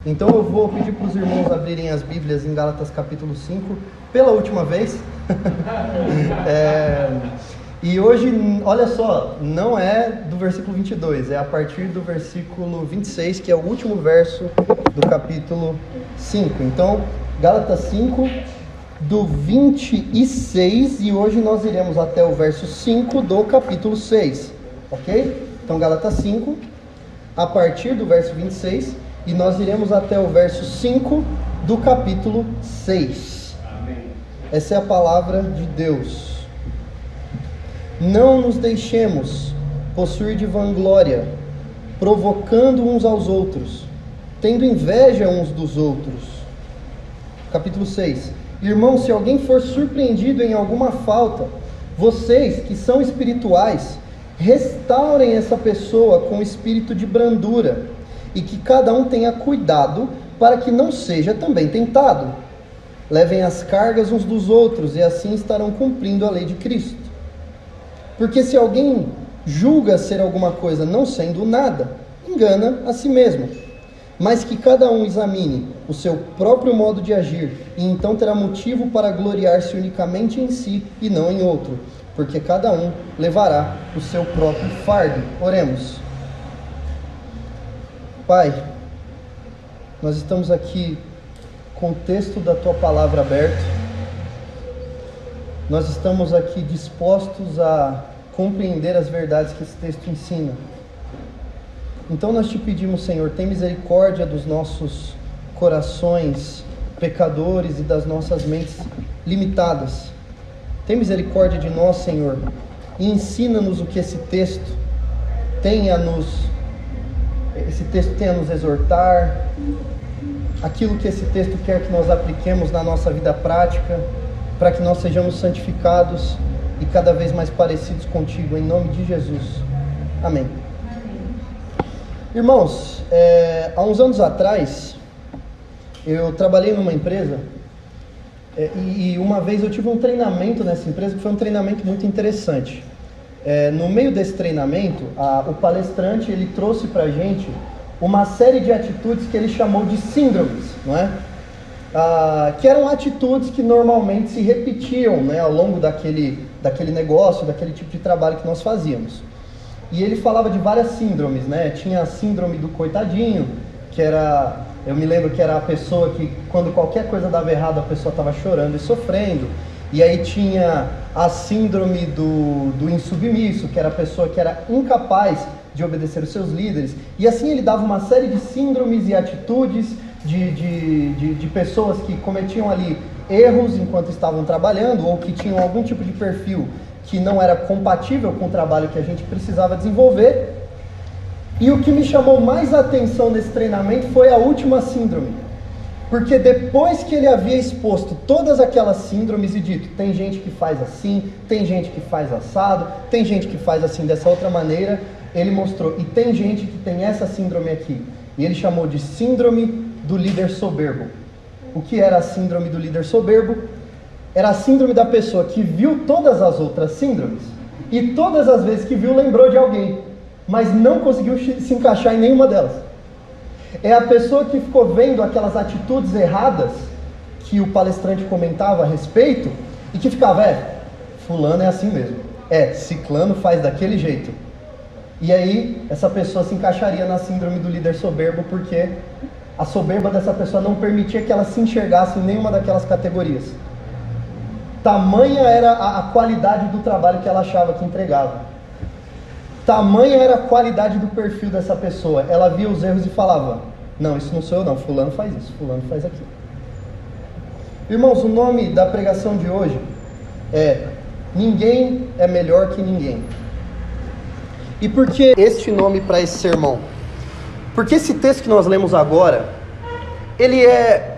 Então eu vou pedir para os irmãos abrirem as Bíblias em Gálatas capítulo 5, pela última vez. E hoje, olha só, não é do versículo 22, é a partir do versículo 26, que é o último verso do capítulo 5. Então, Gálatas 5, do 26, e hoje nós iremos até o verso 5 do capítulo 6, ok? Então, Gálatas 5, a partir do verso 26, e nós iremos até o verso 5 do capítulo 6. Amém. Essa é a palavra de Deus. Não nos deixemos possuir de vanglória, provocando uns aos outros, tendo inveja uns dos outros. Capítulo 6. Irmãos, se alguém for surpreendido em alguma falta, vocês que são espirituais, restaurem essa pessoa com espírito de brandura, e que cada um tenha cuidado para que não seja também tentado. Levem as cargas uns dos outros, e assim estarão cumprindo a lei de Cristo. Porque se alguém julga ser alguma coisa não sendo nada, engana a si mesmo. Mas que cada um examine o seu próprio modo de agir, e então terá motivo para gloriar-se unicamente em si e não em outro, porque cada um levará o seu próprio fardo. Oremos. Pai, nós estamos aqui com o texto da Tua Palavra aberto. Nós estamos aqui dispostos a compreender as verdades que esse texto ensina. Então nós te pedimos, Senhor, tem misericórdia dos nossos corações pecadores e das nossas mentes limitadas. Tem misericórdia de nós, Senhor, e ensina-nos o que esse texto tem a nos exortar, aquilo que esse texto quer que nós apliquemos na nossa vida prática, para que nós sejamos santificados e cada vez mais parecidos contigo, em nome de Jesus. Amém. Irmãos, há uns anos atrás, eu trabalhei numa empresa, e uma vez eu tive um treinamento nessa empresa, que foi um treinamento muito interessante. No meio desse treinamento, o palestrante ele trouxe para a gente uma série de atitudes que ele chamou de síndromes, não é? Que eram atitudes que normalmente se repetiam, né, ao longo daquele negócio, daquele tipo de trabalho que nós fazíamos. E ele falava de várias síndromes, né? Tinha a síndrome do coitadinho, que era, eu me lembro que era a pessoa que quando qualquer coisa dava errado a pessoa estava chorando e sofrendo. E aí tinha a síndrome do insubmisso, que era a pessoa que era incapaz de obedecer os seus líderes. E assim ele dava uma série de síndromes e atitudes de pessoas que cometiam ali erros enquanto estavam trabalhando, ou que tinham algum tipo de perfil que não era compatível com o trabalho que a gente precisava desenvolver. E o que me chamou mais atenção nesse treinamento foi a última síndrome. Porque depois que ele havia exposto todas aquelas síndromes e dito, tem gente que faz assim, tem gente que faz assado, tem gente que faz assim dessa outra maneira, ele mostrou, e tem gente que tem essa síndrome aqui. E ele chamou de síndrome do líder soberbo. O que era a síndrome do líder soberbo? Era a síndrome da pessoa que viu todas as outras síndromes, e todas as vezes que viu lembrou de alguém, mas não conseguiu se encaixar em nenhuma delas. É a pessoa que ficou vendo aquelas atitudes erradas que o palestrante comentava a respeito e que ficava, fulano é assim mesmo, ciclano faz daquele jeito. E aí essa pessoa se encaixaria na síndrome do líder soberbo, porque a soberba dessa pessoa não permitia que ela se enxergasse em nenhuma daquelas categorias. Tamanha era a qualidade do trabalho que ela achava que entregava. Tamanha era a qualidade do perfil dessa pessoa. Ela via os erros e falava, não, isso não sou eu não, fulano faz isso, fulano faz aquilo. Irmãos, o nome da pregação de hoje é Ninguém é melhor que ninguém. E por que este nome para esse sermão? Porque esse texto que nós lemos agora, ele é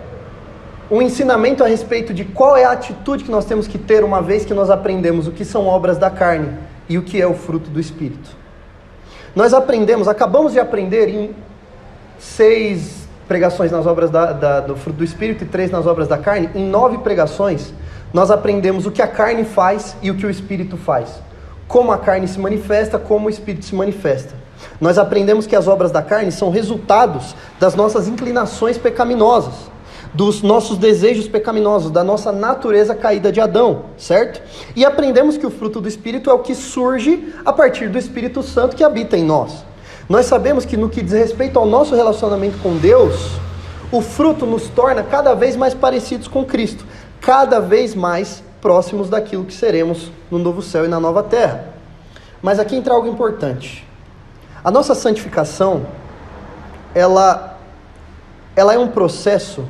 um ensinamento a respeito de qual é a atitude que nós temos que ter uma vez que nós aprendemos o que são obras da carne e o que é o fruto do Espírito. Nós acabamos de aprender em 6 pregações nas obras do fruto do Espírito e 3 nas obras da carne. Em 9 pregações, nós aprendemos o que a carne faz e o que o Espírito faz. Como a carne se manifesta, como o Espírito se manifesta. Nós aprendemos que as obras da carne são resultados das nossas inclinações pecaminosas, dos nossos desejos pecaminosos, da nossa natureza caída de Adão, certo? E aprendemos que o fruto do Espírito é o que surge a partir do Espírito Santo que habita em nós. Nós sabemos que no que diz respeito ao nosso relacionamento com Deus, o fruto nos torna cada vez mais parecidos com Cristo, cada vez mais próximos daquilo que seremos no novo céu e na nova terra. Mas aqui entra algo importante. A nossa santificação, ela é um processo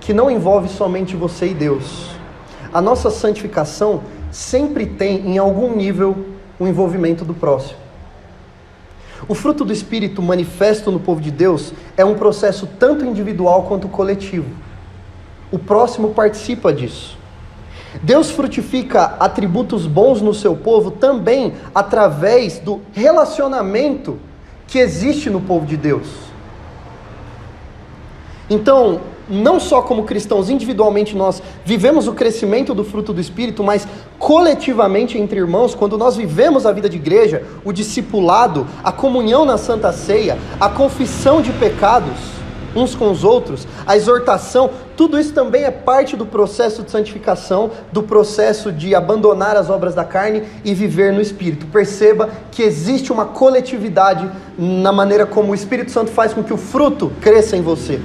que não envolve somente você e Deus. A nossa santificação sempre tem, em algum nível, o envolvimento do próximo. O fruto do Espírito manifesto no povo de Deus é um processo tanto individual quanto coletivo. O próximo participa disso. Deus frutifica atributos bons no seu povo também através do relacionamento que existe no povo de Deus. Então, não só como cristãos, individualmente nós vivemos o crescimento do fruto do Espírito, mas coletivamente entre irmãos, quando nós vivemos a vida de igreja, o discipulado, a comunhão na Santa Ceia, a confissão de pecados uns com os outros, a exortação, tudo isso também é parte do processo de santificação, do processo de abandonar as obras da carne e viver no Espírito. Perceba que existe uma coletividade na maneira como o Espírito Santo faz com que o fruto cresça em você.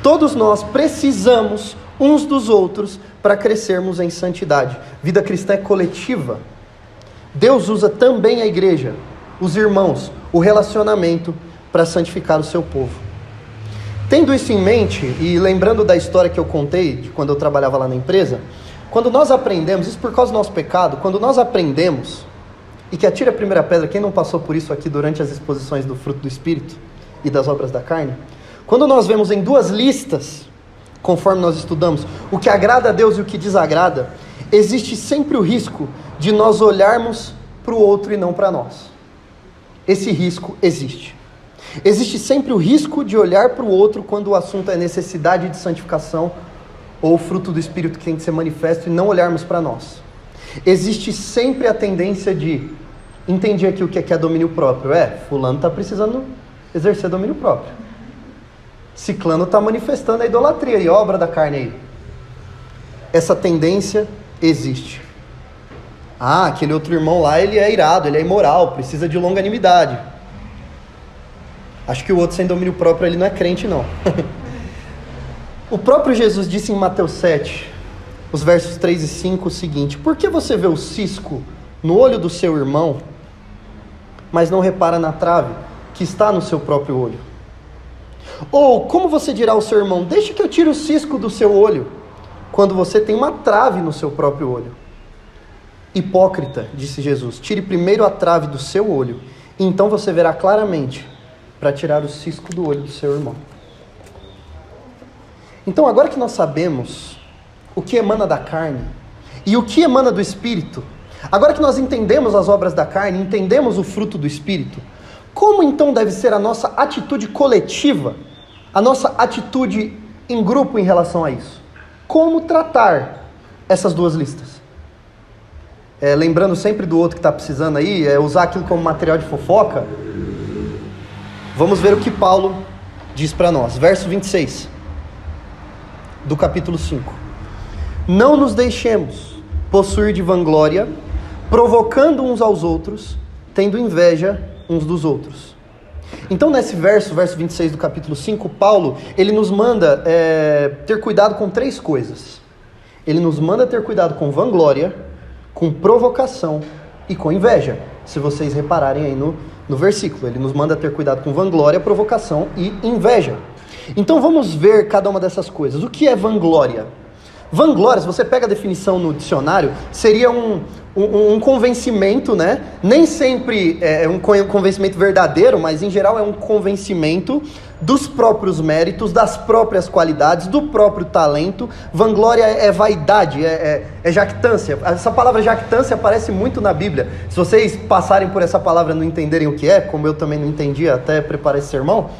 Todos nós precisamos uns dos outros para crescermos em santidade. Vida cristã é coletiva. Deus usa também a igreja, os irmãos, o relacionamento para santificar o seu povo. Tendo isso em mente, e lembrando da história que eu contei, de quando eu trabalhava lá na empresa, quando nós aprendemos, isso por causa do nosso pecado, quando nós aprendemos, e que atire a primeira pedra, quem não passou por isso aqui durante as exposições do fruto do Espírito e das obras da carne, quando nós vemos em duas listas, conforme nós estudamos, o que agrada a Deus e o que desagrada, existe sempre o risco de nós olharmos para o outro e não para nós. Esse risco existe. Existe sempre o risco de olhar para o outro quando o assunto é necessidade de santificação ou fruto do Espírito que tem que ser manifesto e não olharmos para nós. Existe sempre a tendência de entender aqui o que é domínio próprio. Fulano está precisando exercer domínio próprio. Ciclano está manifestando a idolatria e obra da carne aí. Essa tendência existe. Aquele outro irmão lá, ele é irado, ele é imoral, precisa de longanimidade. Acho que o outro sem domínio próprio, ele não é crente não. O próprio Jesus disse em Mateus 7, os versos 3 e 5, o seguinte: por que você vê o cisco no olho do seu irmão, mas não repara na trave que está no seu próprio olho? Ou como você dirá ao seu irmão: deixe que eu tire o cisco do seu olho, quando você tem uma trave no seu próprio olho? Hipócrita, disse Jesus, tire primeiro a trave do seu olho, e então você verá claramente para tirar o cisco do olho do seu irmão. Então, agora que nós sabemos o que emana da carne e o que emana do Espírito, agora que nós entendemos as obras da carne, entendemos o fruto do Espírito, como então deve ser a nossa atitude coletiva, a nossa atitude em grupo em relação a isso? Como tratar essas duas listas? Lembrando sempre do outro que está precisando aí, usar aquilo como material de fofoca. Vamos ver o que Paulo diz para nós. Verso 26 do capítulo 5. Não nos deixemos possuir de vanglória, provocando uns aos outros, tendo inveja uns dos outros. Então nesse verso 26 do capítulo 5, Paulo, ele nos manda ter cuidado com três coisas. Ele nos manda ter cuidado com vanglória, com provocação e com inveja. Se vocês repararem aí no versículo, ele nos manda ter cuidado com vanglória, provocação e inveja. Então vamos ver cada uma dessas coisas. O que é vanglória? Vanglória, se você pega a definição no dicionário, seria um convencimento, né? Nem sempre é um convencimento verdadeiro, mas em geral é um convencimento dos próprios méritos, das próprias qualidades, do próprio talento. Vanglória é vaidade, é jactância. Essa palavra jactância aparece muito na Bíblia. Se vocês passarem por essa palavra e não entenderem o que é, como eu também não entendi até preparar esse sermão,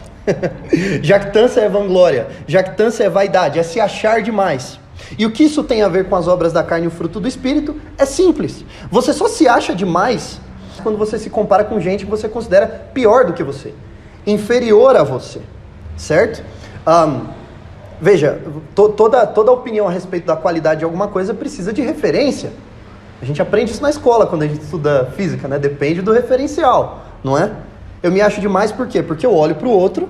jactância é vanglória, jactância é vaidade, é se achar demais. E o que isso tem a ver com as obras da carne e o fruto do Espírito? É simples. Você só se acha demais quando você se compara com gente que você considera pior do que você, inferior a você, certo? Veja, toda opinião a respeito da qualidade de alguma coisa precisa de referência. A gente aprende isso na escola quando a gente estuda física, né? Depende do referencial, não é? Eu me acho demais por quê? Porque eu olho para o outro,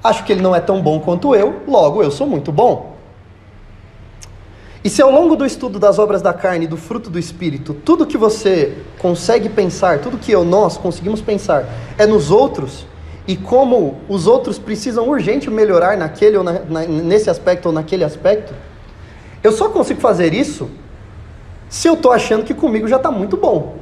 acho que ele não é tão bom quanto eu, logo eu sou muito bom. E se ao longo do estudo das obras da carne e do fruto do Espírito, tudo que você consegue pensar, tudo que nós conseguimos pensar é nos outros, e como os outros precisam urgente melhorar naquele ou nesse aspecto ou naquele aspecto, eu só consigo fazer isso se eu estou achando que comigo já está muito bom.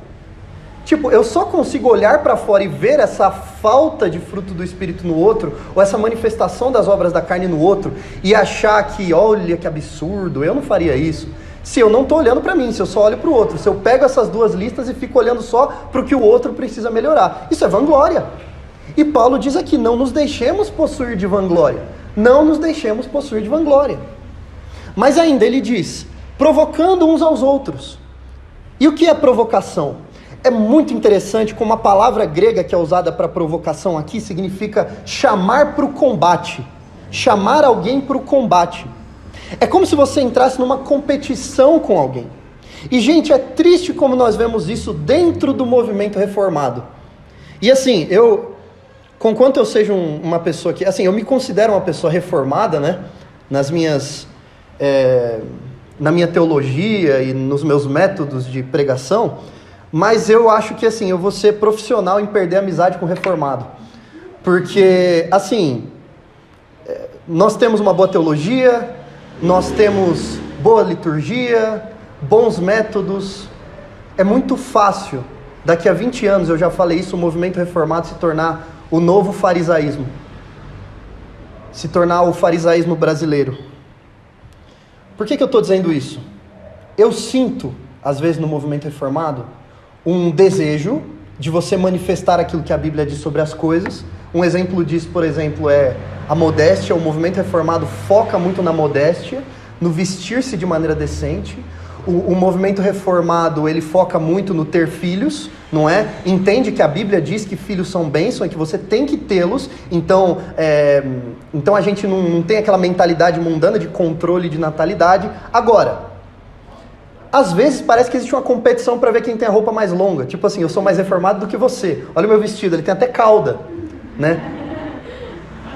Tipo, eu só consigo olhar para fora e ver essa falta de fruto do Espírito no outro, ou essa manifestação das obras da carne no outro, e achar que, olha que absurdo, eu não faria isso, se eu não estou olhando para mim, se eu só olho para o outro, se eu pego essas duas listas e fico olhando só para o que o outro precisa melhorar. Isso é vanglória. E Paulo diz aqui, não nos deixemos possuir de vanglória. Não nos deixemos possuir de vanglória. Mas ainda ele diz, provocando uns aos outros. E o que é provocação? É muito interessante como a palavra grega que é usada para provocação aqui significa chamar para o combate. Chamar alguém para o combate. É como se você entrasse numa competição com alguém. E, gente, é triste como nós vemos isso dentro do movimento reformado. E assim, conquanto eu seja uma pessoa que... Assim, eu me considero uma pessoa reformada, né? Na minha teologia e nos meus métodos de pregação... Mas eu acho que, assim, eu vou ser profissional em perder a amizade com o reformado. Porque, assim, nós temos uma boa teologia, nós temos boa liturgia, bons métodos. É muito fácil, daqui a 20 anos, eu já falei isso, o movimento reformado se tornar o novo farisaísmo. Se tornar o farisaísmo brasileiro. Por que eu estou dizendo isso? Eu sinto, às vezes, no movimento reformado, um desejo de você manifestar aquilo que a Bíblia diz sobre as coisas. Um exemplo disso, por exemplo, é a modéstia. O movimento reformado foca muito na modéstia, no vestir-se de maneira decente. O movimento reformado, ele foca muito no ter filhos, não é? Entende que a Bíblia diz que filhos são bênção e que você tem que tê-los. Então a gente não tem aquela mentalidade mundana de controle de natalidade. Agora, às vezes parece que existe uma competição para ver quem tem a roupa mais longa. Tipo assim, eu sou mais reformado do que você. Olha o meu vestido, ele tem até cauda, né?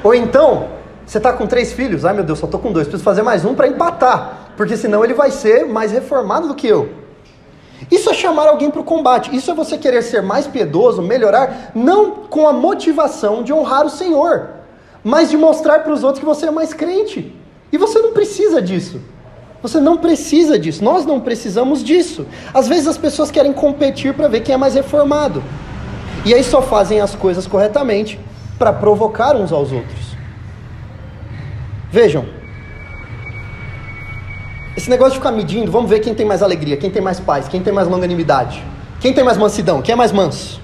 Ou então, você está com 3 filhos. Ai meu Deus, só estou com 2. Preciso fazer mais um para empatar. Porque senão ele vai ser mais reformado do que eu. Isso é chamar alguém para o combate. Isso é você querer ser mais piedoso, melhorar, não com a motivação de honrar o Senhor, mas de mostrar para os outros que você é mais crente. E você não precisa disso. Você não precisa disso, nós não precisamos disso. Às vezes as pessoas querem competir para ver quem é mais reformado. E aí só fazem as coisas corretamente para provocar uns aos outros. Vejam, esse negócio de ficar medindo, vamos ver quem tem mais alegria, quem tem mais paz, quem tem mais longanimidade, quem tem mais mansidão, quem é mais manso.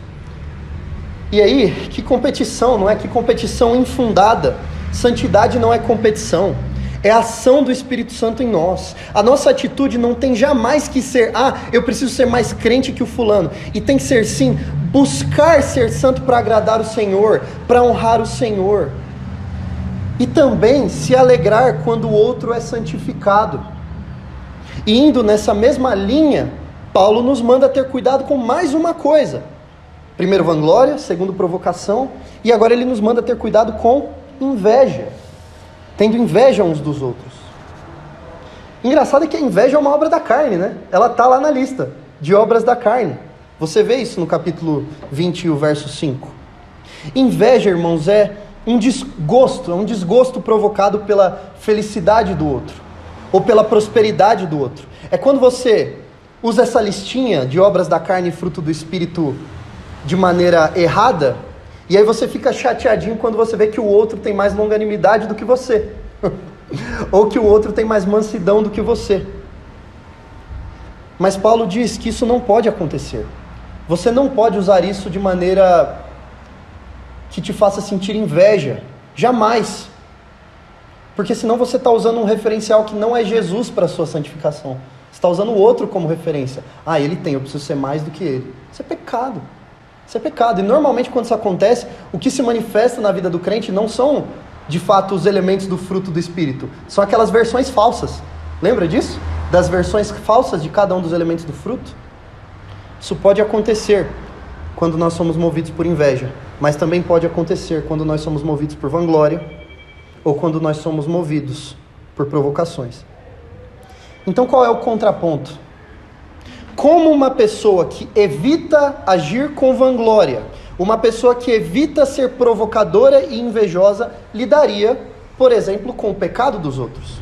E aí, que competição, não é? Que competição infundada. Santidade não é competição. É a ação do Espírito Santo em nós. A nossa atitude não tem jamais que ser, eu preciso ser mais crente que o fulano. E tem que ser sim, buscar ser santo para agradar o Senhor, para honrar o Senhor. E também se alegrar quando o outro é santificado. E indo nessa mesma linha, Paulo nos manda ter cuidado com mais uma coisa. Primeiro, vanglória. Segundo, provocação. E agora ele nos manda ter cuidado com inveja. Tendo inveja uns dos outros. Engraçado é que a inveja é uma obra da carne, né? Ela está lá na lista de obras da carne. Você vê isso no capítulo 20, o verso 5. Inveja, irmãos, é um desgosto provocado pela felicidade do outro, ou pela prosperidade do outro. É quando você usa essa listinha de obras da carne e fruto do Espírito de maneira errada, e aí você fica chateadinho quando você vê que o outro tem mais longanimidade do que você. Ou que o outro tem mais mansidão do que você. Mas Paulo diz que isso não pode acontecer. Você não pode usar isso de maneira que te faça sentir inveja. Jamais. Porque senão você está usando um referencial que não é Jesus para a sua santificação. Você está usando o outro como referência. Ele tem, eu preciso ser mais do que ele. Isso é pecado. Isso é pecado. E normalmente quando isso acontece, o que se manifesta na vida do crente não são, de fato, os elementos do fruto do Espírito. São aquelas versões falsas. Lembra disso? Das versões falsas de cada um dos elementos do fruto? Isso pode acontecer quando nós somos movidos por inveja. Mas também pode acontecer quando nós somos movidos por vanglória ou quando nós somos movidos por provocações. Então qual é o contraponto? Como uma pessoa que evita agir com vanglória, uma pessoa que evita ser provocadora e invejosa, lidaria, por exemplo, com o pecado dos outros?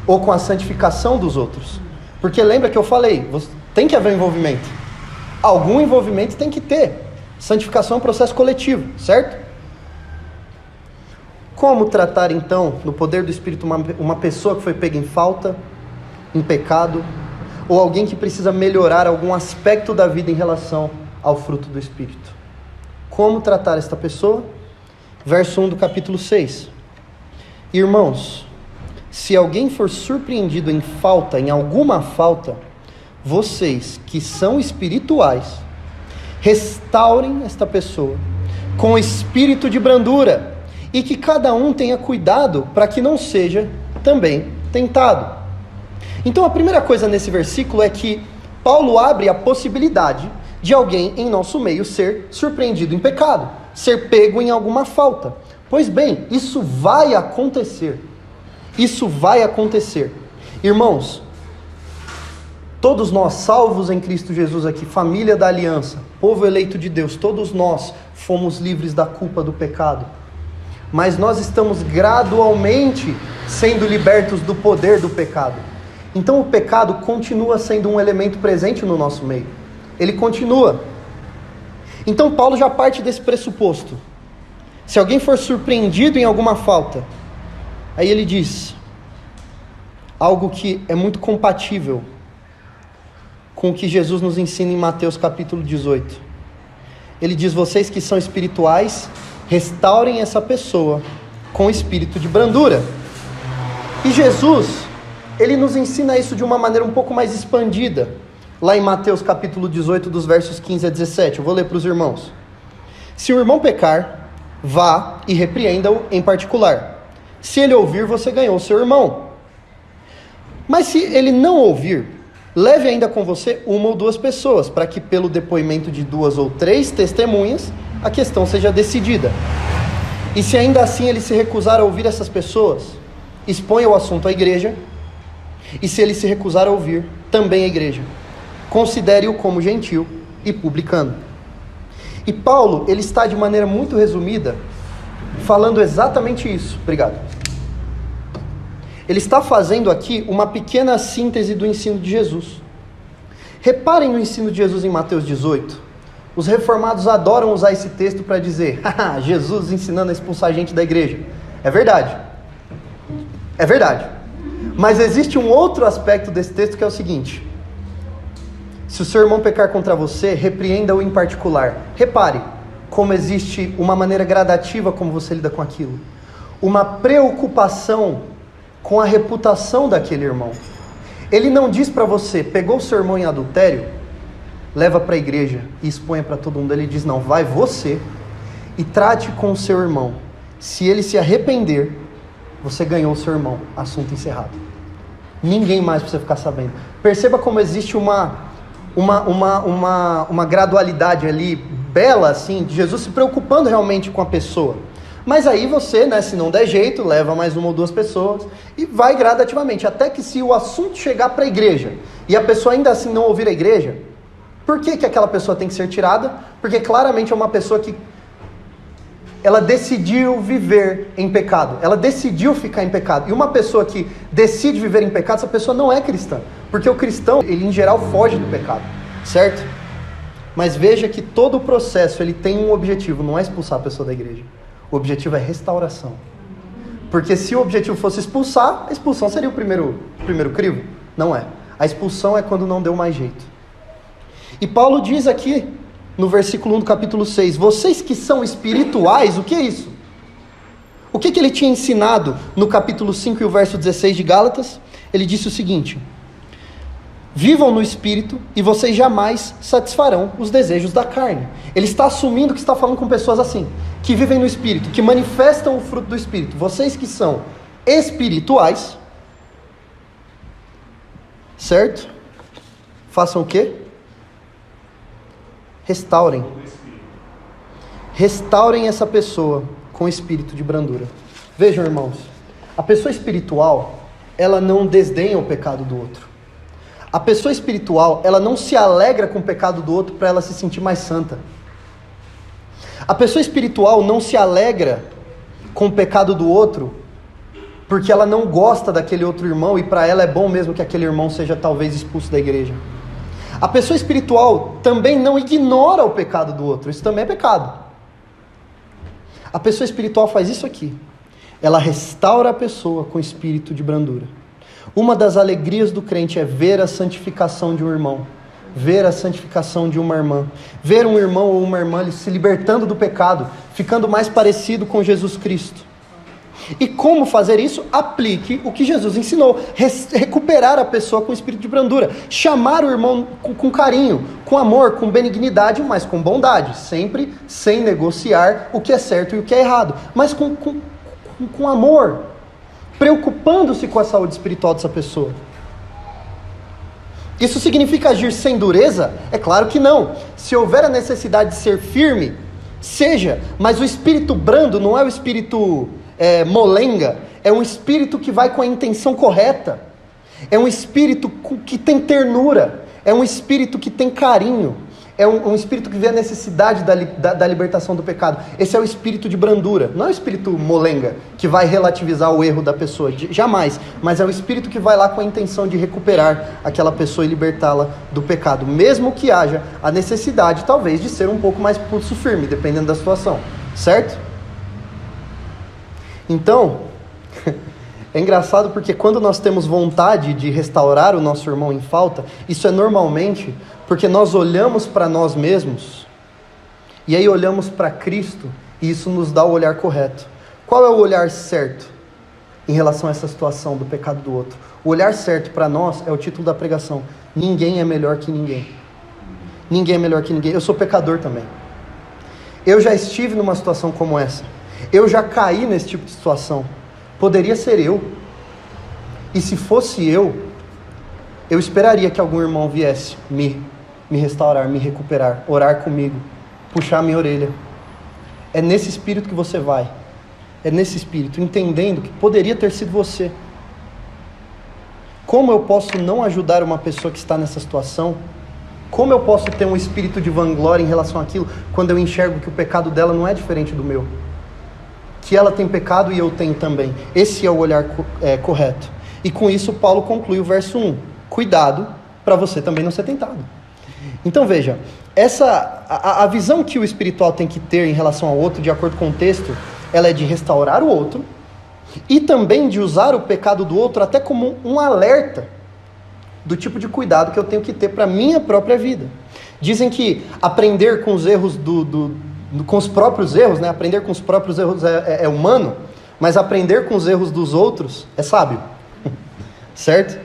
Ou com a santificação dos outros? Porque lembra que eu falei, tem que haver envolvimento. Algum envolvimento tem que ter. Santificação é um processo coletivo, certo? Como tratar então, no poder do Espírito, uma pessoa que foi pega em falta, em pecado, ou alguém que precisa melhorar algum aspecto da vida em relação ao fruto do Espírito? Como tratar esta pessoa? Verso 1 do capítulo 6. Irmãos, se alguém for surpreendido em falta, em alguma falta, vocês que são espirituais, restaurem esta pessoa com espírito de brandura, e que cada um tenha cuidado para que não seja também tentado. Então a primeira coisa nesse versículo é que Paulo abre a possibilidade de alguém em nosso meio ser surpreendido em pecado, ser pego em alguma falta. Pois bem, isso vai acontecer. Isso vai acontecer. Irmãos, todos nós, salvos em Cristo Jesus aqui, família da aliança, povo eleito de Deus, todos nós fomos livres da culpa do pecado. Mas nós estamos gradualmente sendo libertos do poder do pecado. Então o pecado continua sendo um elemento presente no nosso meio. Ele continua. Então Paulo já parte desse pressuposto. Se alguém for surpreendido em alguma falta, aí ele diz algo que é muito compatível com o que Jesus nos ensina em Mateus capítulo 18. Ele diz: vocês que são espirituais, restaurem essa pessoa com espírito de brandura. E Jesus, ele nos ensina isso de uma maneira um pouco mais expandida, lá em Mateus capítulo 18, dos versos 15 a 17. Eu vou ler para os irmãos. Se o irmão pecar, vá e repreenda-o em particular. Se ele ouvir, você ganhou o seu irmão. Mas se ele não ouvir, leve ainda com você uma ou duas pessoas, para que pelo depoimento de 2 ou 3 testemunhas, a questão seja decidida. E se ainda assim ele se recusar a ouvir essas pessoas, exponha o assunto à igreja, e se ele se recusar a ouvir, também a igreja. Considere-o como gentil e publicano. E Paulo, ele está de maneira muito resumida, falando exatamente isso. Obrigado. Ele está fazendo aqui uma pequena síntese do ensino de Jesus. Reparem no ensino de Jesus em Mateus 18. Os reformados adoram usar esse texto para dizer: Jesus ensinando a expulsar gente da igreja. É verdade. É verdade. Mas existe um outro aspecto desse texto que é o seguinte: se o seu irmão pecar contra você, repreenda-o em particular. Repare como existe uma maneira gradativa como você lida com aquilo. Uma preocupação com a reputação daquele irmão. Ele não diz para você: pegou o seu irmão em adultério, leva para a igreja e exponha para todo mundo. Ele diz: não, vai você e trate com o seu irmão. Se ele se arrepender, você ganhou o seu irmão. Assunto encerrado. Ninguém mais precisa ficar sabendo. Perceba como existe uma gradualidade ali, bela assim, de Jesus se preocupando realmente com a pessoa. Mas aí você, se não der jeito, leva mais uma ou duas pessoas e vai gradativamente, até que se o assunto chegar para a igreja e a pessoa ainda assim não ouvir a igreja, por que aquela pessoa tem que ser tirada? Porque claramente é uma pessoa que ela decidiu viver em pecado, ela decidiu ficar em pecado. E uma pessoa que decide viver em pecado, essa pessoa não é cristã, porque o cristão, ele em geral foge do pecado, certo? Mas veja que todo o processo, ele tem um objetivo, não é expulsar a pessoa da igreja. O objetivo é restauração. Porque se o objetivo fosse expulsar, a expulsão seria o primeiro crivo? Não é. A expulsão é quando não deu mais jeito. E Paulo diz aqui, no versículo 1 do capítulo 6, vocês que são espirituais, o que é isso? O que ele tinha ensinado no capítulo 5 e o verso 16 de Gálatas? Ele disse o seguinte: Vivam no Espírito e vocês jamais satisfarão os desejos da carne. Ele está assumindo que está falando com pessoas assim, que vivem no Espírito, que manifestam o fruto do Espírito. Vocês que são espirituais, certo? Façam o quê? Restaurem. Restaurem essa pessoa com espírito de brandura. Vejam, irmãos, a pessoa espiritual, ela não desdenha o pecado do outro. A pessoa espiritual, ela não se alegra com o pecado do outro para ela se sentir mais santa. A pessoa espiritual não se alegra com o pecado do outro porque ela não gosta daquele outro irmão e para ela é bom mesmo que aquele irmão seja talvez expulso da igreja. A pessoa espiritual também não ignora o pecado do outro, isso também é pecado. A pessoa espiritual faz isso aqui, ela restaura a pessoa com espírito de brandura. Uma das alegrias do crente é ver a santificação de um irmão, ver a santificação de uma irmã, ver um irmão ou uma irmã se libertando do pecado, ficando mais parecido com Jesus Cristo. E como fazer isso? Aplique o que Jesus ensinou, recuperar a pessoa com espírito de brandura, chamar o irmão com carinho, com amor, com benignidade, mas com bondade, sempre sem negociar o que é certo e o que é errado, mas com amor, preocupando-se com a saúde espiritual dessa pessoa. Isso significa agir sem dureza? É claro que não. Se houver a necessidade de ser firme, seja, mas o espírito brando não é o espírito molenga, é um espírito que vai com a intenção correta, é um espírito que tem ternura, é um espírito que tem carinho, é um espírito que vê a necessidade da libertação do pecado. Esse é o espírito de brandura, não é o espírito molenga, que vai relativizar o erro da pessoa, jamais, mas é o espírito que vai lá com a intenção de recuperar aquela pessoa e libertá-la do pecado, mesmo que haja a necessidade, talvez, de ser um pouco mais pulso firme, dependendo da situação, certo? Então, é engraçado porque quando nós temos vontade de restaurar o nosso irmão em falta, isso é normalmente porque nós olhamos para nós mesmos, e aí olhamos para Cristo, e isso nos dá o olhar correto. Qual é o olhar certo em relação a essa situação do pecado do outro? O olhar certo para nós é o título da pregação: ninguém é melhor que ninguém. Ninguém é melhor que ninguém. Eu sou pecador também. Eu já estive numa situação como essa. Eu já caí nesse tipo de situação. Poderia ser eu. E se fosse eu esperaria que algum irmão viesse me restaurar, me recuperar, orar comigo, puxar a minha orelha. É nesse espírito que você vai. É nesse espírito, entendendo que poderia ter sido você. Como eu posso não ajudar uma pessoa que está nessa situação? Como eu posso ter um espírito de vanglória em relação àquilo, quando eu enxergo que o pecado dela não é diferente do meu? Que ela tem pecado e eu tenho também. Esse é o olhar correto. E com isso Paulo conclui o verso 1. Cuidado para você também não ser tentado. Então veja, a visão que o espiritual tem que ter em relação ao outro, de acordo com o texto, ela é de restaurar o outro e também de usar o pecado do outro até como um alerta do tipo de cuidado que eu tenho que ter para a minha própria vida. Dizem que aprender com os erros com os próprios erros, né? Aprender com os próprios erros é humano, mas aprender com os erros dos outros é sábio. Certo?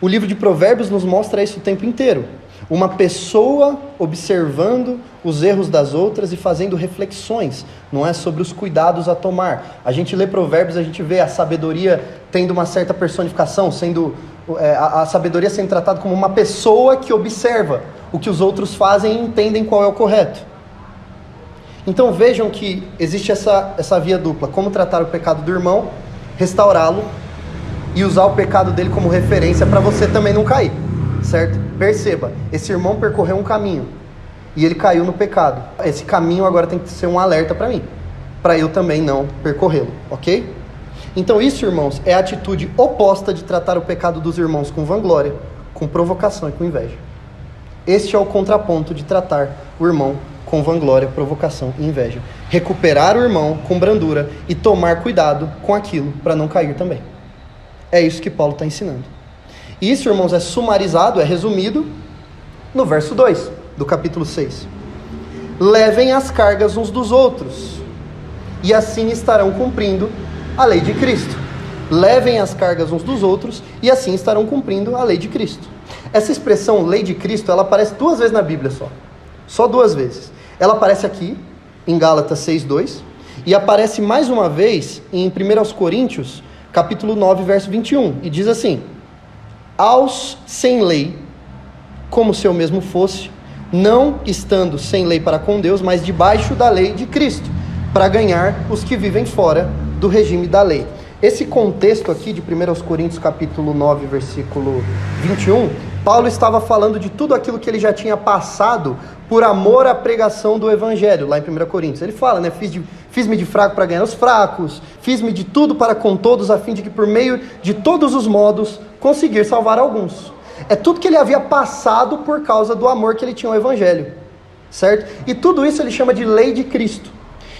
O livro de Provérbios nos mostra isso o tempo inteiro. Uma pessoa observando os erros das outras e fazendo reflexões, não é, sobre os cuidados a tomar. A gente lê Provérbios, a gente vê a sabedoria tendo uma certa personificação, a sabedoria sendo tratada como uma pessoa que observa o que os outros fazem e entendem qual é o correto. Então vejam que existe essa via dupla: como tratar o pecado do irmão, restaurá-lo e usar o pecado dele como referência para você também não cair, certo? Perceba, esse irmão percorreu um caminho e ele caiu no pecado. Esse caminho agora tem que ser um alerta para mim, para eu também não percorrê-lo, ok? Então isso, irmãos, é a atitude oposta de tratar o pecado dos irmãos com vanglória, com provocação e com inveja. Este é o contraponto de tratar o irmão com vanglória, provocação e inveja. Recuperar o irmão com brandura e tomar cuidado com aquilo para não cair também. É isso que Paulo está ensinando. E isso, irmãos, é sumarizado, é resumido no verso 2 do capítulo 6. Levem as cargas uns dos outros, e assim estarão cumprindo a lei de Cristo. Levem as cargas uns dos outros, e assim estarão cumprindo a lei de Cristo. Essa expressão lei de Cristo, ela aparece 2 vezes na Bíblia só 2 vezes. Ela aparece aqui, em Gálatas 6:2, e aparece mais uma vez em 1 Coríntios, capítulo 9, verso 21, e diz assim: aos sem lei, como se eu mesmo fosse, não estando sem lei para com Deus, mas debaixo da lei de Cristo, para ganhar os que vivem fora do regime da lei. Esse contexto aqui de 1 Coríntios capítulo 9, versículo 21, Paulo estava falando de tudo aquilo que ele já tinha passado por amor à pregação do Evangelho, lá em 1 Coríntios. Ele fala, né, fiz-me de fraco para ganhar os fracos, fiz-me de tudo para com todos, a fim de que por meio de todos os modos conseguir salvar alguns. É tudo que ele havia passado por causa do amor que ele tinha ao Evangelho, certo? E tudo isso ele chama de lei de Cristo.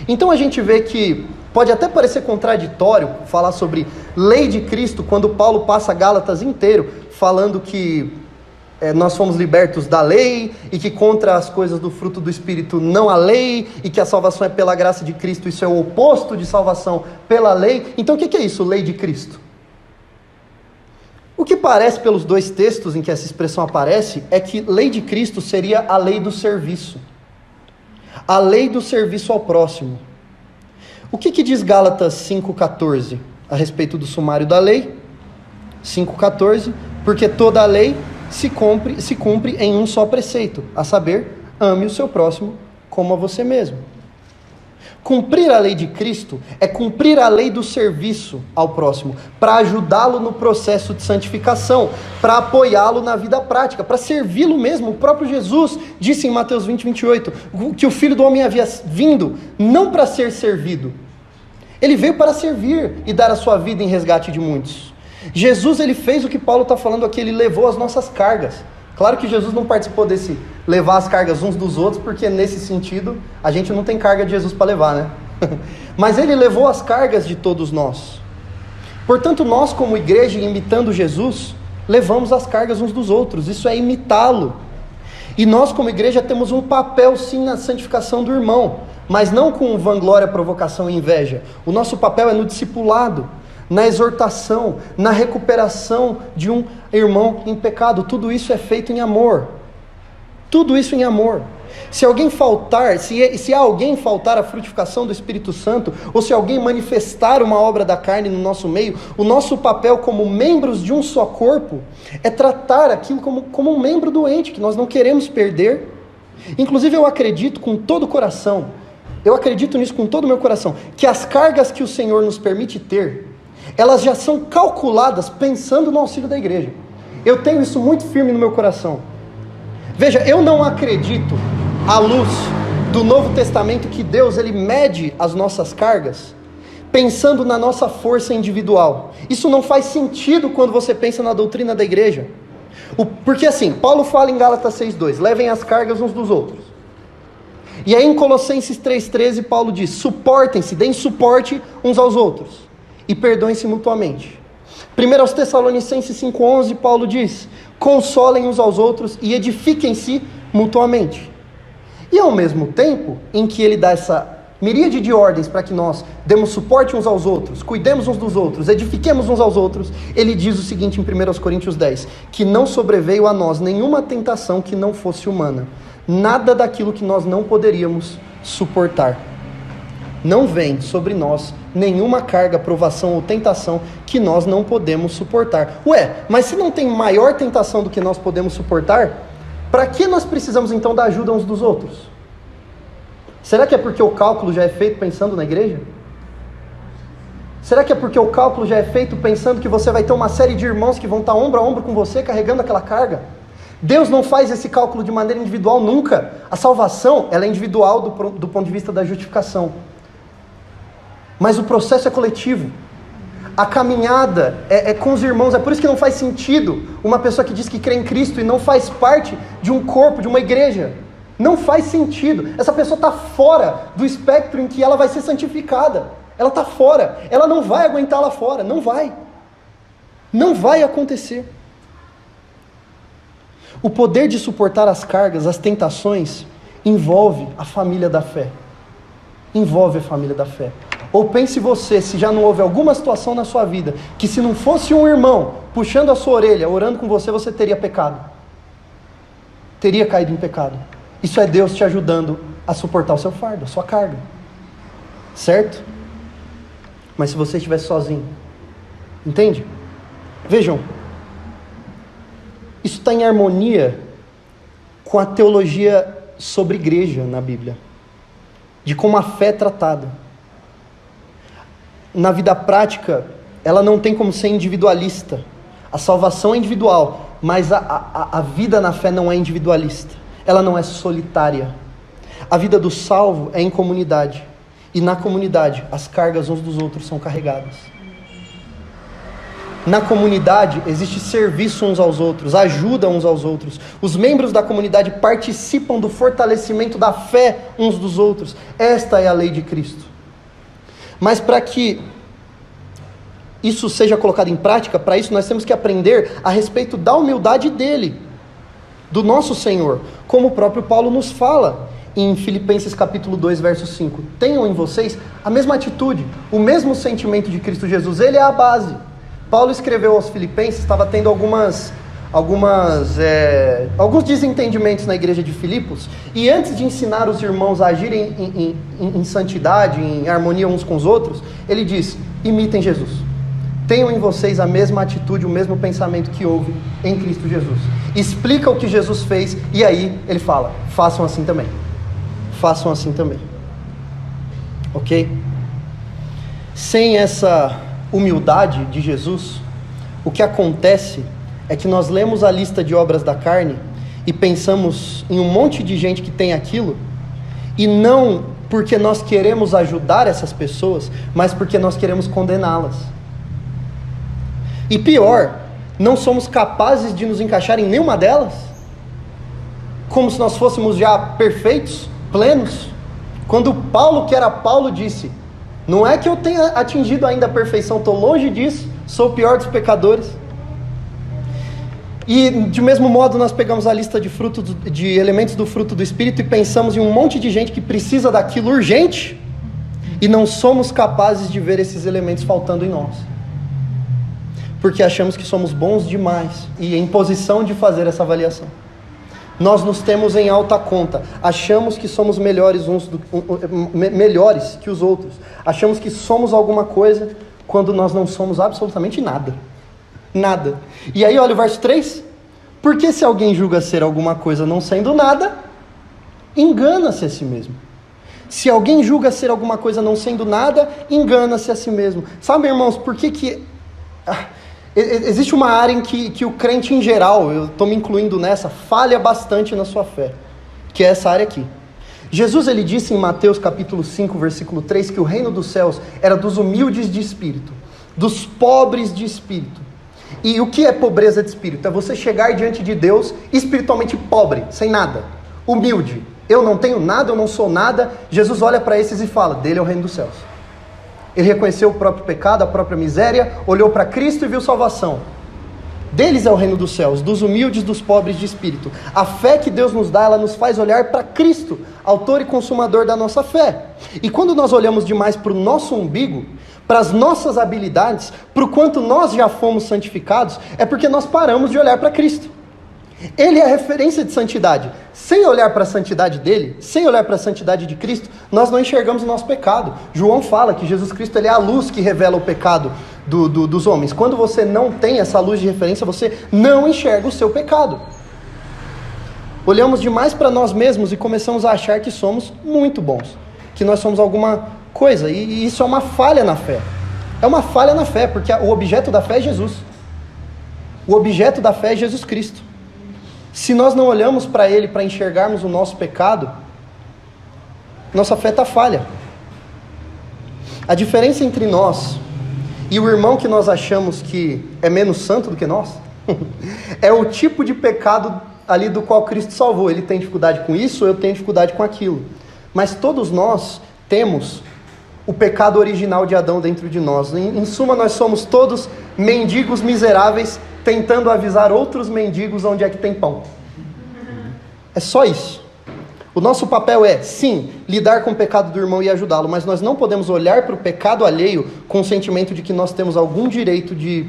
Então a gente vê que pode até parecer contraditório falar sobre lei de Cristo, quando Paulo passa Gálatas inteiro falando que nós fomos libertos da lei, e que contra as coisas do fruto do Espírito não há lei, e que a salvação é pela graça de Cristo, isso é o oposto de salvação pela lei. Então o que é isso, lei de Cristo? O que parece pelos 2 textos em que essa expressão aparece é que lei de Cristo seria a lei do serviço. A lei do serviço ao próximo. O que diz Gálatas 5,14 a respeito do sumário da lei? 5,14, porque toda a lei se cumpre em um só preceito, a saber, ame o seu próximo como a você mesmo. Cumprir a lei de Cristo é cumprir a lei do serviço ao próximo, para ajudá-lo no processo de santificação, para apoiá-lo na vida prática, para servi-lo mesmo. O próprio Jesus disse em Mateus 20, 28, que o Filho do Homem havia vindo não para ser servido, ele veio para servir e dar a sua vida em resgate de muitos. Jesus, ele fez o que Paulo está falando aqui, ele levou as nossas cargas. Claro que Jesus não participou desse levar as cargas uns dos outros, porque nesse sentido, a gente não tem carga de Jesus para levar, né? Mas ele levou as cargas de todos nós. Portanto, nós como igreja, imitando Jesus, levamos as cargas uns dos outros, isso é imitá-lo. E nós como igreja temos um papel sim na santificação do irmão, mas não com vanglória, provocação e inveja. O nosso papel é no discipulado, na exortação, na recuperação de um irmão em pecado. Tudo isso é feito em amor. Tudo isso em amor. Se alguém faltar, se alguém faltar a frutificação do Espírito Santo, ou se alguém manifestar uma obra da carne no nosso meio, o nosso papel como membros de um só corpo é tratar aquilo como um membro doente, que nós não queremos perder. Inclusive eu acredito com todo o coração, eu acredito nisso com todo o meu coração, que as cargas que o Senhor nos permite ter, elas já são calculadas pensando no auxílio da igreja. Eu tenho isso muito firme no meu coração. Veja, eu não acredito, à luz do Novo Testamento, que Deus ele mede as nossas cargas pensando na nossa força individual. Isso não faz sentido quando você pensa na doutrina da igreja. Porque assim, Paulo fala em Gálatas 6,2, levem as cargas uns dos outros. E aí em Colossenses 3,13 Paulo diz, suportem-se, deem suporte uns aos outros e perdoem-se mutuamente. 1 aos Tessalonicenses 5,11 Paulo diz, consolem uns aos outros e edifiquem-se mutuamente. E ao mesmo tempo em que ele dá essa miríade de ordens para que nós demos suporte uns aos outros, cuidemos uns dos outros, edifiquemos uns aos outros, ele diz o seguinte em 1 Coríntios 10, que não sobreveio a nós nenhuma tentação que não fosse humana, nada daquilo que nós não poderíamos suportar. Não vem sobre nós nenhuma carga, provação ou tentação que nós não podemos suportar. Ué, mas se não tem maior tentação do que nós podemos suportar, para que nós precisamos então da ajuda uns dos outros? Será que é porque o cálculo já é feito pensando na igreja? Será que é porque o cálculo já é feito pensando que você vai ter uma série de irmãos que vão estar ombro a ombro com você, carregando aquela carga? Deus não faz esse cálculo de maneira individual nunca. A salvação, ela é individual do ponto de vista da justificação. Mas o processo é coletivo. A caminhada é com os irmãos. É por isso que não faz sentido uma pessoa que diz que crê em Cristo e não faz parte de um corpo, de uma igreja. Não faz sentido. Essa pessoa está fora do espectro em que ela vai ser santificada. Ela está fora. Ela não vai aguentar lá fora. Não vai. Não vai acontecer. O poder de suportar as cargas, as tentações, envolve a família da fé. Envolve a família da fé. Ou pense você, se já não houve alguma situação na sua vida, que se não fosse um irmão puxando a sua orelha, orando com você, você teria pecado. teria caído em pecado. Isso é Deus te ajudando a suportar o seu fardo, a sua carga. Certo? Mas se você estivesse sozinho, entende? Vejam, isso está em harmonia com a teologia sobre igreja na Bíblia, de como a fé é tratada. Na vida prática, ela não tem como ser individualista. A salvação é individual, mas a vida na fé não é individualista. Ela não é solitária. A vida do salvo é em comunidade. E na comunidade, as cargas uns dos outros são carregadas. Na comunidade, existe serviço uns aos outros, ajuda uns aos outros. Os membros da comunidade participam do fortalecimento da fé uns dos outros. Esta é a lei de Cristo. Mas para que isso seja colocado em prática, para isso nós temos que aprender a respeito da humildade dele, do nosso Senhor, como o próprio Paulo nos fala em Filipenses capítulo 2, verso 5. Tenham em vocês a mesma atitude, o mesmo sentimento de Cristo Jesus. Ele é a base. Paulo escreveu aos Filipenses, estava tendo alguns desentendimentos na igreja de Filipos, e antes de ensinar os irmãos a agirem em santidade, em harmonia uns com os outros, ele diz: imitem Jesus. Tenham em vocês a mesma atitude, o mesmo pensamento que houve em Cristo Jesus. Explica o que Jesus fez, e aí ele fala: façam assim também. Façam assim também. Ok? Sem essa humildade de Jesus, o que acontece é que nós lemos a lista de obras da carne e pensamos em um monte de gente que tem aquilo, e não porque nós queremos ajudar essas pessoas, mas porque nós queremos condená-las. E pior, não somos capazes de nos encaixar em nenhuma delas, como se nós fôssemos já perfeitos, plenos, quando Paulo, que era Paulo, disse: não é que eu tenha atingido ainda a perfeição, estou longe disso, sou o pior dos pecadores. E de mesmo modo nós pegamos a lista de elementos do fruto do Espírito e pensamos em um monte de gente que precisa daquilo urgente, e não somos capazes de ver esses elementos faltando em nós, porque achamos que somos bons demais e em posição de fazer essa avaliação. Nós nos temos em alta conta, achamos que somos melhores que os outros, achamos que somos alguma coisa, quando nós não somos absolutamente nada. Nada. E aí olha o verso 3, porque se alguém julga ser alguma coisa não sendo nada, engana-se a si mesmo. Se alguém julga ser alguma coisa não sendo nada, engana-se a si mesmo. Sabe, irmãos, por que existe uma área em que o crente em geral, eu estou me incluindo nessa, falha bastante na sua fé, que é essa área aqui. Jesus, ele disse em Mateus capítulo 5, versículo 3, que o reino dos céus era dos humildes de espírito, dos pobres de espírito. E o que é pobreza de espírito? É você chegar diante de Deus espiritualmente pobre, sem nada, humilde. Eu não tenho nada, eu não sou nada. Jesus olha para esses e fala: dele é o reino dos céus. Ele reconheceu o próprio pecado, a própria miséria, olhou para Cristo e viu salvação. Deles é o reino dos céus, dos humildes, dos pobres de espírito. A fé que Deus nos dá, ela nos faz olhar para Cristo, autor e consumador da nossa fé. E quando nós olhamos demais para o nosso umbigo, para as nossas habilidades, para o quanto nós já fomos santificados, é porque nós paramos de olhar para Cristo. Ele é a referência de santidade. Sem olhar para a santidade dele, sem olhar para a santidade de Cristo, nós não enxergamos o nosso pecado. João fala que Jesus Cristo, ele é a luz que revela o pecado dos homens. Quando você não tem essa luz de referência, você não enxerga o seu pecado. Olhamos demais para nós mesmos e começamos a achar que somos muito bons, que nós somos alguma coisa, e isso é uma falha na fé. É uma falha na fé, porque o objeto da fé é Jesus. O objeto da fé é Jesus Cristo. Se nós não olhamos para Ele para enxergarmos o nosso pecado, nossa fé está falha. A diferença entre nós e o irmão que nós achamos que é menos santo do que nós, é o tipo de pecado ali do qual Cristo salvou. Ele tem dificuldade com isso, eu tenho dificuldade com aquilo. Mas todos nós temos o pecado original de Adão dentro de nós. Em suma, nós somos todos mendigos miseráveis, tentando avisar outros mendigos onde é que tem pão. É só isso. O nosso papel é, sim, lidar com o pecado do irmão e ajudá-lo, mas nós não podemos olhar para o pecado alheio com o sentimento de que nós temos algum direito de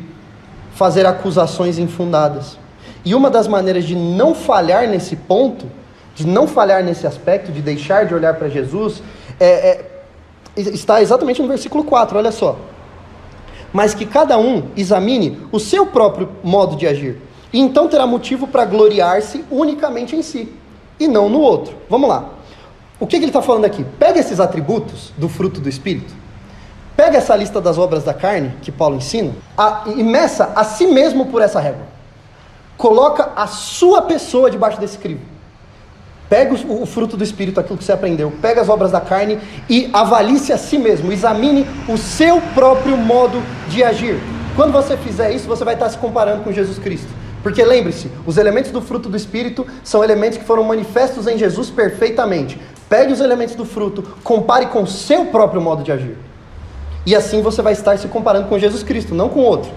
fazer acusações infundadas. E uma das maneiras de não falhar nesse ponto, de não falhar nesse aspecto, de deixar de olhar para Jesus, está exatamente no versículo 4, olha só. Mas que cada um examine o seu próprio modo de agir, e então terá motivo para gloriar-se unicamente em si, e não no outro. Vamos lá. O que ele está falando aqui? Pega esses atributos do fruto do Espírito, pega essa lista das obras da carne, que Paulo ensina, e meça a si mesmo por essa régua. Coloca a sua pessoa debaixo desse crivo. Pega o fruto do Espírito, aquilo que você aprendeu, pega as obras da carne e avalie-se a si mesmo, examine o seu próprio modo de agir. Quando você fizer isso, você vai estar se comparando com Jesus Cristo. Porque lembre-se, os elementos do fruto do Espírito são elementos que foram manifestos em Jesus perfeitamente. Pegue os elementos do fruto, compare com o seu próprio modo de agir. E assim você vai estar se comparando com Jesus Cristo, não com o outro.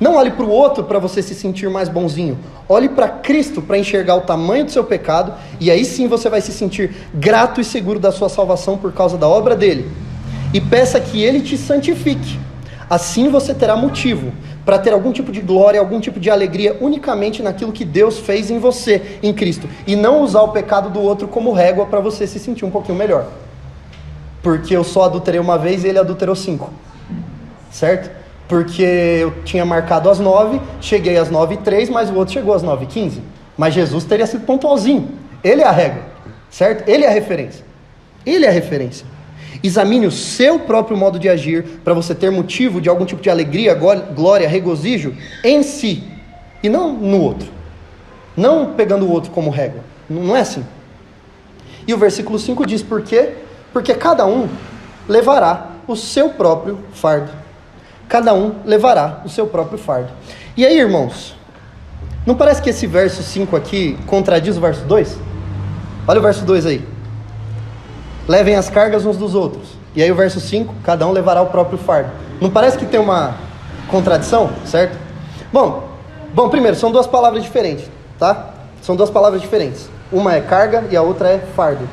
Não olhe para o outro para você se sentir mais bonzinho. Olhe para Cristo para enxergar o tamanho do seu pecado, e aí sim você vai se sentir grato e seguro da sua salvação por causa da obra dele. E peça que ele te santifique. Assim você terá motivo para ter algum tipo de glória, algum tipo de alegria unicamente naquilo que Deus fez em você, em Cristo. E não usar o pecado do outro como régua para você se sentir um pouquinho melhor. Porque eu só adulterei uma vez e ele adulterou 5. Certo? Porque eu tinha marcado às 9, cheguei às 9h03, mas o outro chegou às 9h15. Mas Jesus teria sido pontualzinho. Ele é a régua, certo? Ele é a referência. Ele é a referência. Examine o seu próprio modo de agir para você ter motivo de algum tipo de alegria, glória, regozijo em si. E não no outro. Não pegando o outro como régua. Não é assim. E o versículo 5 diz por quê? Porque cada um levará o seu próprio fardo. Cada um levará o seu próprio fardo. E aí, irmãos, não parece que esse verso 5 aqui contradiz o verso 2? Olha o verso 2 aí. Levem as cargas uns dos outros. E aí o verso 5, cada um levará o próprio fardo. Não parece que tem uma contradição, certo? Bom, primeiro, são duas palavras diferentes, tá? São duas palavras diferentes. Uma é carga e a outra é fardo.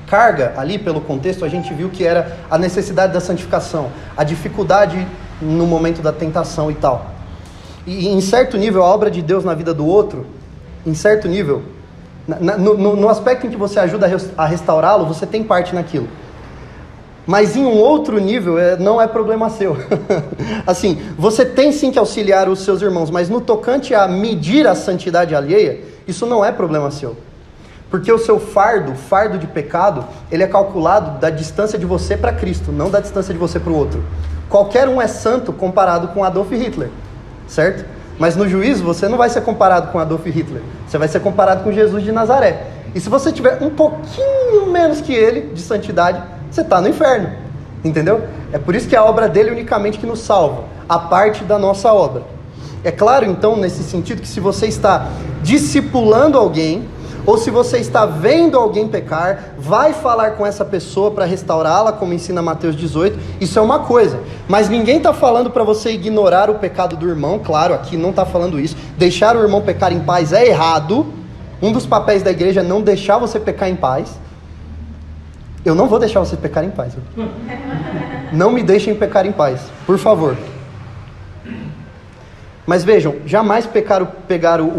Carga, ali pelo contexto, a gente viu que era a necessidade da santificação, a dificuldade no momento da tentação e tal. E em certo nível, a obra de Deus na vida do outro, em certo nível, no aspecto em que você ajuda a restaurá-lo, você tem parte naquilo. Mas em um outro nível, não é problema seu. Assim, você tem sim que auxiliar os seus irmãos, mas no tocante a medir a santidade alheia, isso não é problema seu. Porque o seu fardo de pecado, ele é calculado da distância de você para Cristo, não da distância de você para o outro. Qualquer um é santo comparado com Adolf Hitler, certo? Mas no juízo você não vai ser comparado com Adolf Hitler, você vai ser comparado com Jesus de Nazaré. E se você tiver um pouquinho menos que ele de santidade, você está no inferno, entendeu? É por isso que é a obra dele unicamente que nos salva, a parte da nossa obra. É claro então nesse sentido que se você está discipulando alguém, ou se você está vendo alguém pecar, vai falar com essa pessoa para restaurá-la, como ensina Mateus 18, isso é uma coisa. Mas ninguém está falando para você ignorar o pecado do irmão, claro, aqui não está falando isso. Deixar o irmão pecar em paz é errado. Um dos papéis da igreja é não deixar você pecar em paz. Eu não vou deixar você pecar em paz. Não me deixem pecar em paz, por favor. Mas vejam, jamais pegar o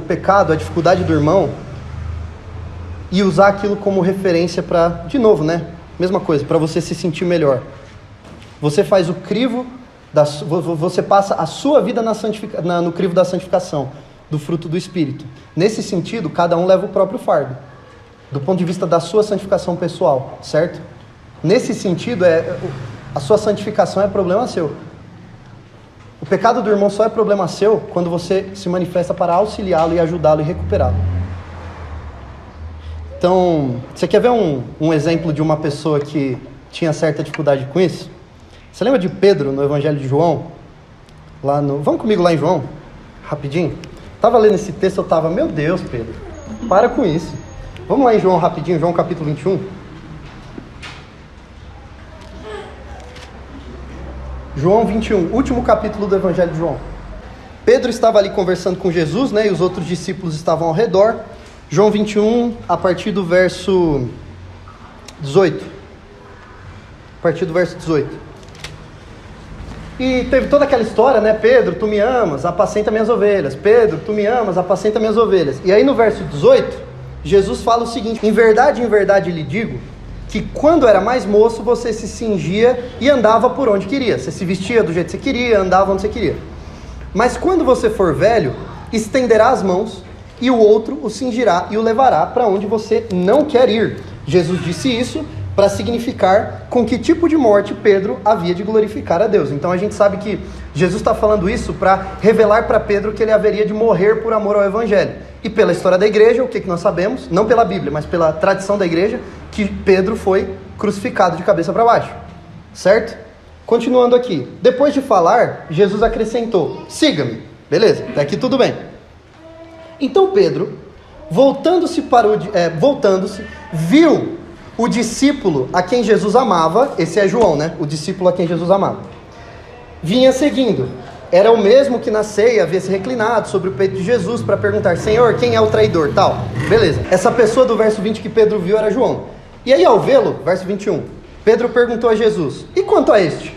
pecado, a dificuldade do irmão, e usar aquilo como referência para, de novo, né? Mesma coisa, para você se sentir melhor. Você faz o crivo, você passa a sua vida no crivo da santificação, do fruto do Espírito. Nesse sentido, cada um leva o próprio fardo, do ponto de vista da sua santificação pessoal, certo? Nesse sentido, a sua santificação é problema seu. O pecado do irmão só é problema seu quando você se manifesta para auxiliá-lo e ajudá-lo e recuperá-lo. Então, você quer ver um exemplo de uma pessoa que tinha certa dificuldade com isso? Você lembra de Pedro no Evangelho de João? Vamos comigo lá em João? Rapidinho? Estava lendo esse texto, eu estava, meu Deus, Pedro, para com isso. Vamos lá em João rapidinho, João capítulo 21. João 21, último capítulo do Evangelho de João. Pedro estava ali conversando com Jesus, né, e os outros discípulos estavam ao redor. João 21, a partir do verso 18. A partir do verso 18. E teve toda aquela história, né? Pedro, tu me amas, apacenta minhas ovelhas. Pedro, tu me amas, apacenta minhas ovelhas. E aí no verso 18, Jesus fala o seguinte: em verdade lhe digo, que quando era mais moço, você se cingia e andava por onde queria. Você se vestia do jeito que você queria, andava onde você queria. Mas quando você for velho, estenderá as mãos, e o outro o cingirá e o levará para onde você não quer ir. Jesus disse isso para significar com que tipo de morte Pedro havia de glorificar a Deus. Então a gente sabe que Jesus está falando isso para revelar para Pedro que ele haveria de morrer por amor ao Evangelho. E pela história da igreja, o que nós sabemos? Não pela Bíblia, mas pela tradição da igreja, que Pedro foi crucificado de cabeça para baixo. Certo? Continuando aqui. Depois de falar, Jesus acrescentou: siga-me. Beleza, até aqui tudo bem. Então Pedro, voltando-se, viu o discípulo a quem Jesus amava. Esse é João, né? O discípulo a quem Jesus amava. Vinha seguindo. Era o mesmo que na ceia havia se reclinado sobre o peito de Jesus para perguntar: Senhor, quem é o traidor? Tal. Beleza. Essa pessoa do verso 20 que Pedro viu era João. E aí ao vê-lo, verso 21, Pedro perguntou a Jesus: e quanto a este?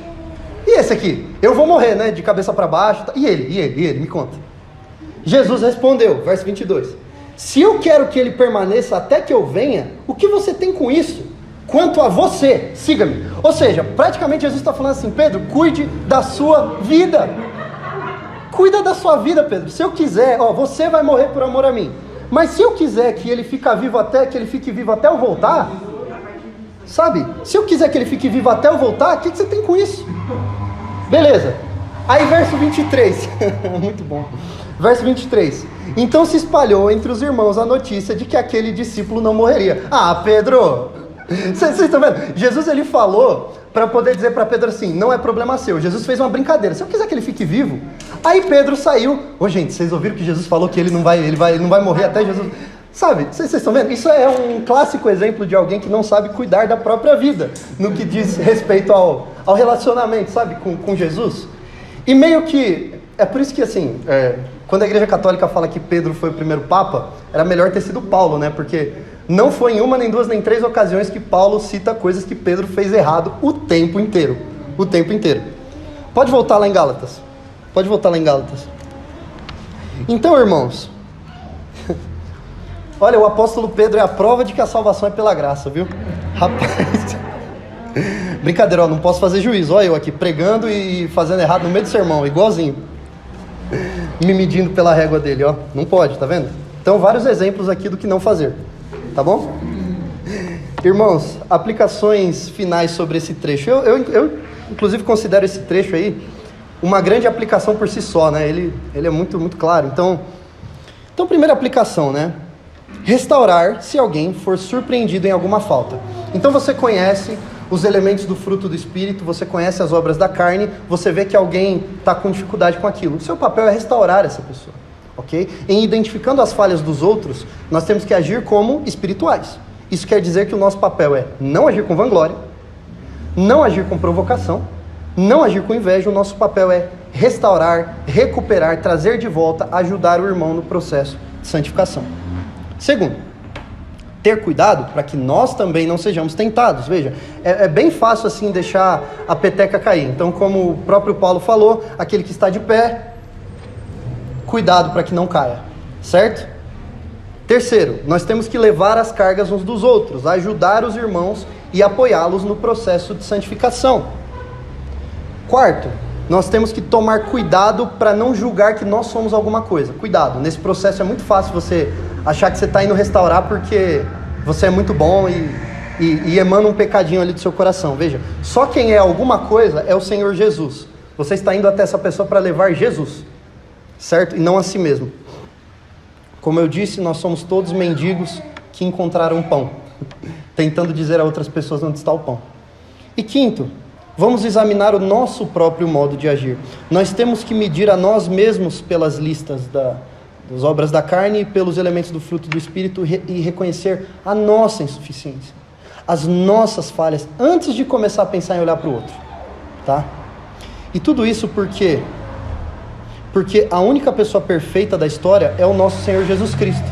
E esse aqui? Eu vou morrer, né? De cabeça para baixo. E ele? Me conta. Jesus respondeu, verso 22, se eu quero que ele permaneça até que eu venha, o que você tem com isso? Quanto a você, siga-me. Ou seja, praticamente Jesus está falando assim: Pedro, cuide da sua vida. Cuida da sua vida, Pedro. Se eu quiser, você vai morrer por amor a mim. Mas se eu quiser que ele fique vivo até eu voltar, sabe? Se eu quiser que ele fique vivo até eu voltar, o que você tem com isso? Beleza. Aí verso 23, muito bom. Verso 23, então se espalhou entre os irmãos a notícia de que aquele discípulo não morreria. Ah, Pedro, vocês estão vendo? Jesus ele falou para poder dizer para Pedro assim: não é problema seu. Jesus fez uma brincadeira: se eu quiser que ele fique vivo. Aí Pedro saiu. Gente, vocês ouviram que Jesus falou que ele não vai morrer até Jesus. Sabe, vocês estão vendo? Isso é um clássico exemplo de alguém que não sabe cuidar da própria vida, no que diz respeito ao relacionamento, sabe, com Jesus. E meio que, é por isso que assim, quando a igreja católica fala que Pedro foi o primeiro papa, era melhor ter sido Paulo, né? Porque não foi em uma, nem duas, nem três ocasiões que Paulo cita coisas que Pedro fez errado o tempo inteiro. O tempo inteiro. Pode voltar lá em Gálatas. Então, irmãos, olha, o apóstolo Pedro é a prova de que a salvação é pela graça, viu? Rapaz, brincadeira, não posso fazer juízo. Olha eu aqui pregando e fazendo errado no meio do sermão, igualzinho. Me medindo pela régua dele, ó. Não pode, tá vendo? Então, vários exemplos aqui do que não fazer. Tá bom? Irmãos, aplicações finais sobre esse trecho. Eu inclusive, considero esse trecho aí uma grande aplicação por si só, né? Ele é muito, muito claro. Então, primeira aplicação, né? Restaurar se alguém for surpreendido em alguma falta. Então, você conhece os elementos do fruto do Espírito, você conhece as obras da carne, você vê que alguém está com dificuldade com aquilo. O seu papel é restaurar essa pessoa, ok? Em identificando as falhas dos outros, nós temos que agir como espirituais. Isso quer dizer que o nosso papel é não agir com vanglória, não agir com provocação, não agir com inveja. O nosso papel é restaurar, recuperar, trazer de volta, ajudar o irmão no processo de santificação. Segundo, ter cuidado para que nós também não sejamos tentados. Veja, é bem fácil assim deixar a peteca cair. Então, como o próprio Paulo falou, aquele que está de pé, cuidado para que não caia, certo? Terceiro, nós temos que levar as cargas uns dos outros, ajudar os irmãos e apoiá-los no processo de santificação. Quarto, nós temos que tomar cuidado para não julgar que nós somos alguma coisa. Cuidado, nesse processo é muito fácil você achar que você está indo restaurar porque você é muito bom e emana um pecadinho ali do seu coração. Veja, só quem é alguma coisa é o Senhor Jesus. Você está indo até essa pessoa para levar Jesus, certo? E não a si mesmo. Como eu disse, nós somos todos mendigos que encontraram pão, tentando dizer a outras pessoas onde está o pão. E quinto, vamos examinar o nosso próprio modo de agir. Nós temos que medir a nós mesmos pelas listas das obras da carne e pelos elementos do fruto do Espírito e reconhecer a nossa insuficiência, as nossas falhas, antes de começar a pensar em olhar para o outro, tá? E tudo isso porque a única pessoa perfeita da história é o nosso Senhor Jesus Cristo.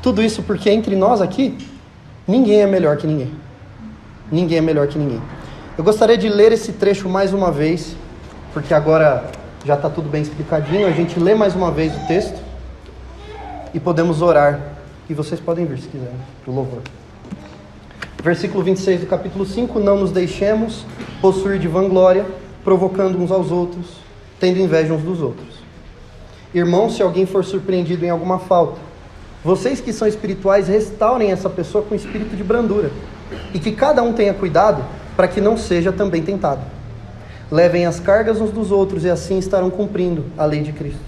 Tudo isso porque entre nós aqui, ninguém é melhor que ninguém. Ninguém é melhor que ninguém. Eu gostaria de ler esse trecho mais uma vez, porque agora já está tudo bem explicadinho. A gente lê mais uma vez o texto e podemos orar. E vocês podem vir se quiserem, para o louvor. Versículo 26 do capítulo 5. Não nos deixemos possuir de vanglória, provocando uns aos outros, tendo inveja uns dos outros. Irmãos, se alguém for surpreendido em alguma falta, vocês que são espirituais, restaurem essa pessoa com espírito de brandura, e que cada um tenha cuidado para que não seja também tentado. Levem as cargas uns dos outros e assim estarão cumprindo a lei de Cristo.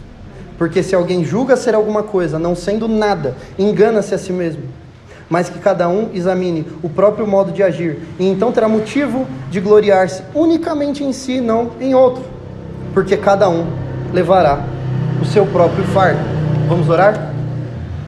Porque se alguém julga ser alguma coisa, não sendo nada, engana-se a si mesmo. Mas que cada um examine o próprio modo de agir, e então terá motivo de gloriar-se unicamente em si, não em outro. Porque cada um levará o seu próprio fardo. Vamos orar?